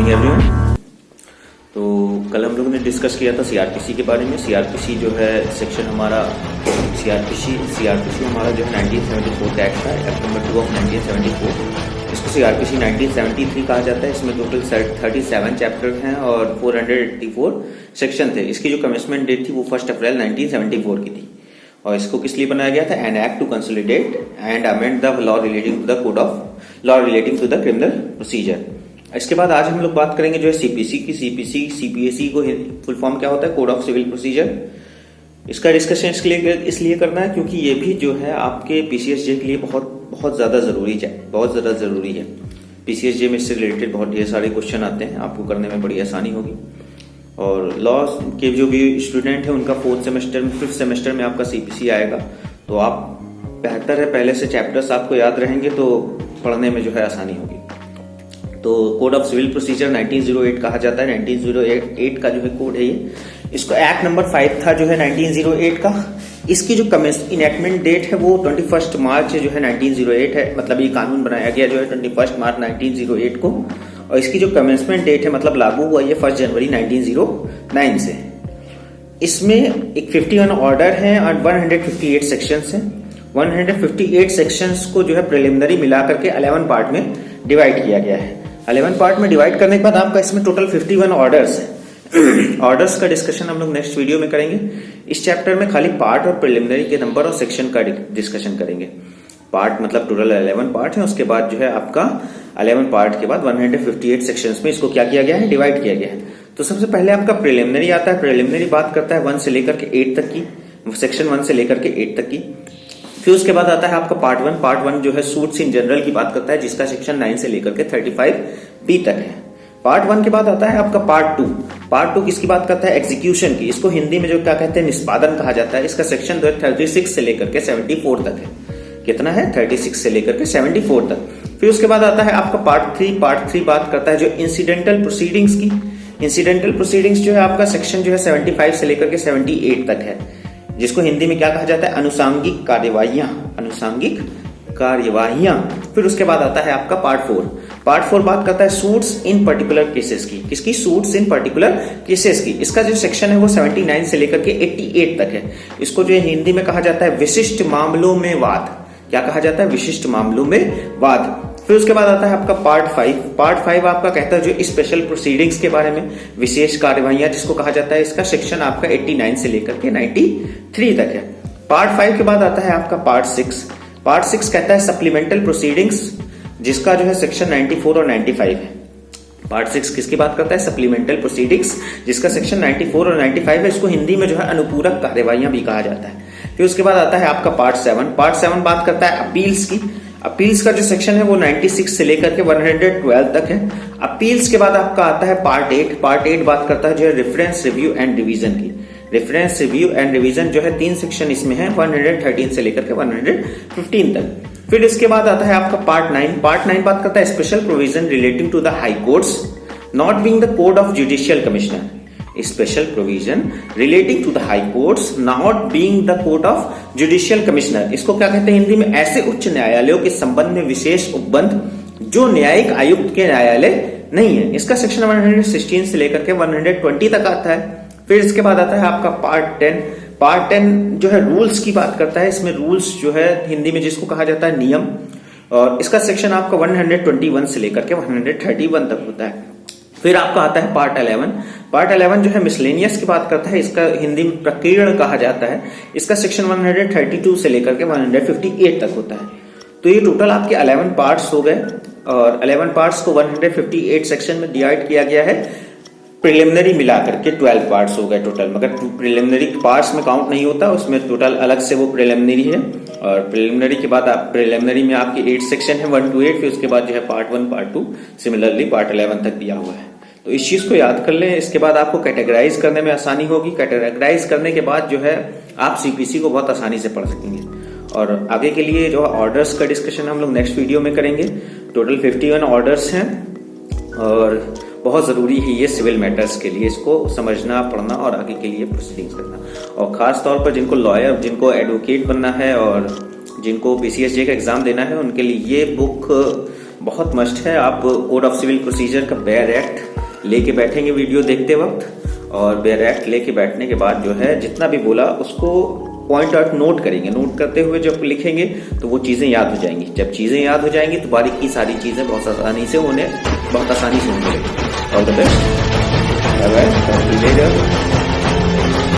Morning everyone. तो कल हम लोगों ने डिस्कस किया था सीआरपीसी के बारे में। सीआरपीसी जो है सेक्शन हमारा सीआरपीसी हमारा जो है 1974 का एक्ट था, एक्ट नंबर 2 ऑफ 1974। इसको सीआरपीसी 1973 कहा जाता है। इसमें टोटल 37 चैप्टर हैं और 484 सेक्शन थे। इसकी जो कमेंसमेंट डेट थी वो 1 अप्रैल 1974 की थी। और इसको किस लिए बनाया गया था? An act to consolidate and amend the law relating to the code of law relating to the criminal procedure. इसके बाद आज हम लोग बात करेंगे जो है सीपीसी की। सीपीएसी को फुल फॉर्म क्या होता है? Code of civil procedure. इसका डिस्कशन इसलिए करना है क्योंकि ये भी जो है आपके पीसीएसजे के लिए बहुत ज्यादा जरूरी है। पीसीएसजे में इससे रिलेटेड बहुत ढेर सारे क्वेश्चन आते हैं, आपको करने में बड़ी आसानी होगी। और लॉ के जो भी स्टूडेंट है उनका 5th सेमेस्टर में आपका सीपीसी आएगा, तो आप बेहतर है पहले से चैप्टर्स आपको याद रहेंगे तो पढ़ने में जो है आसानी होगी। तो कोड ऑफ सिविल प्रोसीजर 1908 कहा जाता है। 1908 का जो है कोड है ये। इसको एक्ट नंबर 5 था जो है 1908 का। इसकी जो इनेक्टमेंट डेट है वो 21 मार्च जो है 1908 है। मतलब ये कानून बनाया गया जो है 21 मार्च 1908 को। और इसकी जो कमेंसमेंट डेट है मतलब लागू हुआ ये 1 जनवरी 1909 से। इसमें एक 51 ऑर्डर है और 158 सेक्शंस हैं। 158 सेक्शंस को जो है प्रिलिमिनरी मिलाकर के 11 पार्ट में डिवाइड किया गया है। 11 पार्ट में डिवाइड करने के बाद आपका इसमें टोटल 51 ऑर्डर्स है। ऑर्डर्स का डिस्कशन हम लोग नेक्स्ट वीडियो में करेंगे। इस चैप्टर में खाली पार्ट और प्रिलिमिनरी के नंबर और सेक्शन का डिस्कशन करेंगे। पार्ट मतलब टोटल 11 पार्ट है। उसके बाद जो है आपका 11 पार्ट के बाद 158 सेक्शंस में इसको क्या किया गया है? डिवाइड किया गया है। तो सबसे पहले आपका प्रिलिमिनरी आता है। प्रिलिमिनरी बात करता है 1 से लेकर के 8 तक की, सेक्शन 1 से लेकर के 8 तक की। फिर उसके बाद आता है आपका पार्ट 1। पार्ट 1 जो है सूट्स इन जनरल की बात करता है, जिसका सेक्शन 9 से लेकर के 35B तक है। पार्ट 1 के बाद आता है आपका पार्ट 2। पार्ट 2 किसकी बात करता है? एग्जीक्यूशन की। इसको हिंदी में जो क्या कहते हैं? निष्पादन कहा जाता है। इसका सेक्शन 36 से लेकर के 74 तक है। कितना है? 36 से लेकर के 74 तक। फिर उसके बाद आता है आपका पार्ट 3। पार्ट 3 बात करता है जो इंसिडेंटल प्रोसीडिंग्स की। इंसिडेंटल प्रोसीडिंग्स जो है आपका सेक्शन जो है 75 से लेकर के 78 तक है, जिसको हिंदी में क्या कहा जाता है? अनुसांगिक कार्यवाहियां। फिर उसके बाद आता है आपका पार्ट 4। पार्ट 4 बात करता है सूट्स इन पर्टिकुलर केसेस की। किसकी? सूट्स इन पर्टिकुलर केसेस की। इसका जो सेक्शन है वो 79 से लेकर के 88 तक है। इसको जो हिंदी में कहा जाता है विशिष्ट मामलों में वाद। क्या कहा जाता है? विशिष्ट मामलों में वाद। फिर उसके बाद आता है आपका पार्ट 5। पार्ट 5 आपका कहता है जो स्पेशल प्रोसीडिंग्स के बारे में, विशेष कार्यवाहियां जिसको कहा जाता है। इसका सेक्शन आपका 89 से लेकर के 93 तक है। पार्ट 5 के बाद आता है आपका पार्ट 6। पार्ट 6 कहता है सप्लीमेंटल प्रोसीडिंग्स, जिसका जो है सेक्शन 94 और 95 है। पार्ट 6 किसकी बात करता है? सप्लीमेंटल प्रोसीडिंग्स, जिसका सेक्शन 94 और 95 है। इसको हिंदी में जो है अनुपूरक कार्यवाहियां भी कहा जाता है। फिर उसके बाद आता है आपका पार्ट 7। पार्ट 7 बात करता है अपील्स की। अपील्स का जो सेक्शन है वो 96 से लेकर के 112 तक है। अपील्स के बाद आपका आता है पार्ट 8। पार्ट 8 बात करता है जो है रेफरेंस रिव्यू एंड रिवीजन की। रेफरेंस रिव्यू एंड रिवीजन जो है 3 सेक्शन इसमें है, 113 से लेकर के 115 तक। फिर इसके बाद आता है आपका पार्ट 9। पार्ट 9 बात करता है special provision relating to the high courts not being the code of judicial commissioner. Special provision relating to the high courts not being the court of judicial commissioner. इसको क्या कहते हैं हिंदी में? ऐसे उच्च न्यायालयों के संबंध में विशेष उपबंध जो न्यायिक आयुक्त के न्यायालय नहीं है। इसका सेक्शन 116 से लेकर के 120 तक आता है। फिर इसके बाद आता है आपका पार्ट 10। पार्ट 10 जो है रूल्स की बात करता है। इसमें रूल्स जो है हिंदी में जिसको कहा जाता है नियम, और इसका सेक्शन आपका 121 से लेकर के 131 तक होता है। फिर आपका आता है पार्ट 11। पार्ट 11 जो है मिसलेनियस की बात करता है। इसका हिंदी में प्रकीर्ण कहा जाता है। इसका सेक्शन 132 से लेकर के 158 तक होता है। तो ये टोटल आपके 11 पार्ट्स हो गए और 11 पार्ट्स को 158 सेक्शन में डिवाइड किया गया है। प्रिलिमिनरी मिलाकर के 12 पार्ट्स हो गए टोटल, मगर प्रिलिमिनरी पार्ट्स में काउंट नहीं होता, उसमें टोटल अलग से वो प्रिलिमिनरी है। और प्रिलिमिनरी के बाद आप प्रिलिमिनरी में आपके 8 सेक्शन है 1 to 8। फिर उसके बाद जो है पार्ट 1 पार्ट 2 सिमिलरली पार्ट 11 तक दिया हुआ है। तो इस चीज को याद कर लें। इसके बाद आपको कैटेगराइज करने में आसानी होगी। कैटेगराइज करने के बाद जो है आप सीपीसी को बहुत आसानी से पढ़ सकेंगे। और आगे के लिए जो ऑर्डर्स का डिस्कशन हम लोग नेक्स्ट वीडियो में करेंगे। टोटल 51 ऑर्डर्स हैं और बहुत जरूरी है ये सिविल मैटर्स के लिए, इसको समझना, पढ़ना और आगे के लिए प्रोसीडिंग्स करना। और खास तौर पर जिनको लॉयर, जिनको एडवोकेट बनना है और जिनको पीसीएसजे का एग्जाम देना है, उनके लिए ये बुक बहुत मस्ट है। आप कोड ऑफ सिविल प्रोसीजर का बेयर एक्ट लेके बैठेंगे वीडियो देखते वक्त, और बेयर एक्ट लेके बैठने के बाद जो है जितना भी बोला उसको पॉइंट आउट नोट करेंगे। नोट करते हुए जब लिखेंगे तो वो चीजें याद हो जाएंगी। जब चीजें याद हो जाएंगी तो बारीकी सारी चीजें बहुत आसानी से होने लगेगी। All the best.